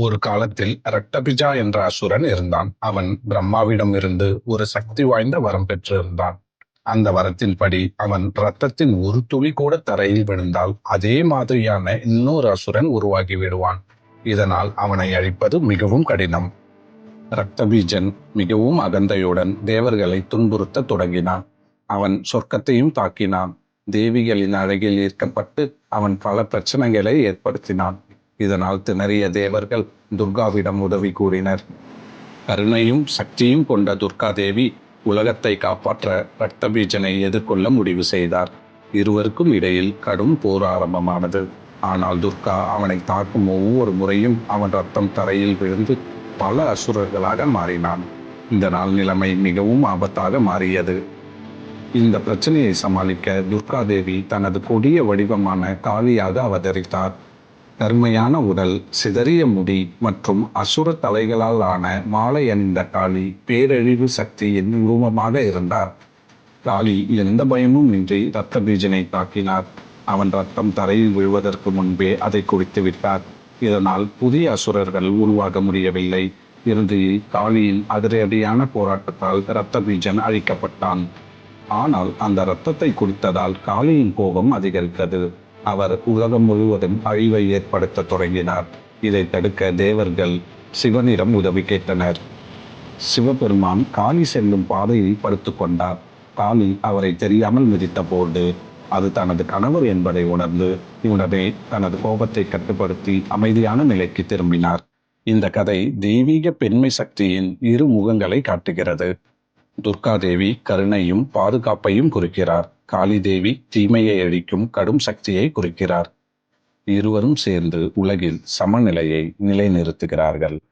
ஒரு காலத்தில் ரக்தபிஜா என்ற அசுரன் இருந்தான். அவன் பிரம்மாவிடம் இருந்து ஒரு சக்தி வாய்ந்த வரம் பெற்றிருந்தான். அந்த வரத்தின்படி அவன் ரத்தத்தின் ஒரு துளி கூட தரையில் விழுந்தால் அதே மாதிரியான இன்னொரு அசுரன் உருவாகி விடுவான். இதனால் அவனை அழிப்பது மிகவும் கடினம். ரக்தபீஜன் மிகவும் அகந்தையுடன் தேவர்களை துன்புறுத்த தொடங்கினான். அவன் சொர்க்கத்தையும் தாக்கினான். தேவிகளின் அழகில் ஈர்க்கப்பட்டு அவன் பல பிரச்சனைகளை ஏற்படுத்தினான். இதனால் திணறிய தேவர்கள் துர்காவிடம் உதவி கூறினர். கருணையும் சக்தியும் கொண்ட துர்கா தேவி உலகத்தை காப்பாற்ற ரக்தபீஜனை எதிர்கொள்ள முடிவு செய்தார். இருவருக்கும் இடையில் கடும் போர் ஆரம்பமானது. ஆனால் துர்கா அவனை தாக்கும் ஒவ்வொரு முறையும் அவன் ரத்தம் தரையில் விழுந்து பல அசுரர்களாக மாறினான். இந்த நாள் நிலைமை மிகவும் ஆபத்தாக மாறியது. இந்த பிரச்சனையை சமாளிக்க துர்கா தேவி தனது கொடிய வடிவமான காளியாக அவதரித்தார். கருமையான உடல், சிதறிய முடி மற்றும் அசுர தலைகளால் ஆன மாலை அணிந்த காளி பேரழிவு சக்தியின் உருவமாக இருந்தார். காளி எந்த பயமும் இன்றி ரத்தபீஜனை தாக்கினார். அவன் ரத்தம் தரையில் விழுவதற்கு முன்பே அதை குடித்து விட்டார். இதனால் புதிய அசுரர்கள் உருவாக முடியவில்லை. இறுதியில் காளியின் அதிரடியான போராட்டத்தால் ரத்தபீஜன் அழிக்கப்பட்டான். ஆனால் அந்த இரத்தத்தை குடித்ததால் காளியின் கோபம் அதிகரித்தது. அவர் உலகம் முழுவதும் அழிவை ஏற்படுத்த தொடங்கினார். இதை தடுக்க தேவர்கள் சிவனிடம் உதவி கேட்டனர். சிவபெருமான் காளி செல்லும் பாதையில் படுத்துக் கொண்டார். காளி அவரை தெரியாமல் மிதித்த போது அது தனது கணவர் என்பதை உணர்ந்து உடனே தனது கோபத்தை கட்டுப்படுத்தி அமைதியான நிலைக்கு திரும்பினார். இந்த கதை தெய்வீக பெண்மை சக்தியின் இரு முகங்களை காட்டுகிறது. துர்கா தேவி கருணையும் பாதுகாப்பையும் குறிக்கிறார். காளி தேவி தீமையை அழிக்கும் கடும் சக்தியை குறிக்கிறார். இருவரும் சேர்ந்து உலகில் சமநிலையை நிலைநிறுத்துகிறார்கள்.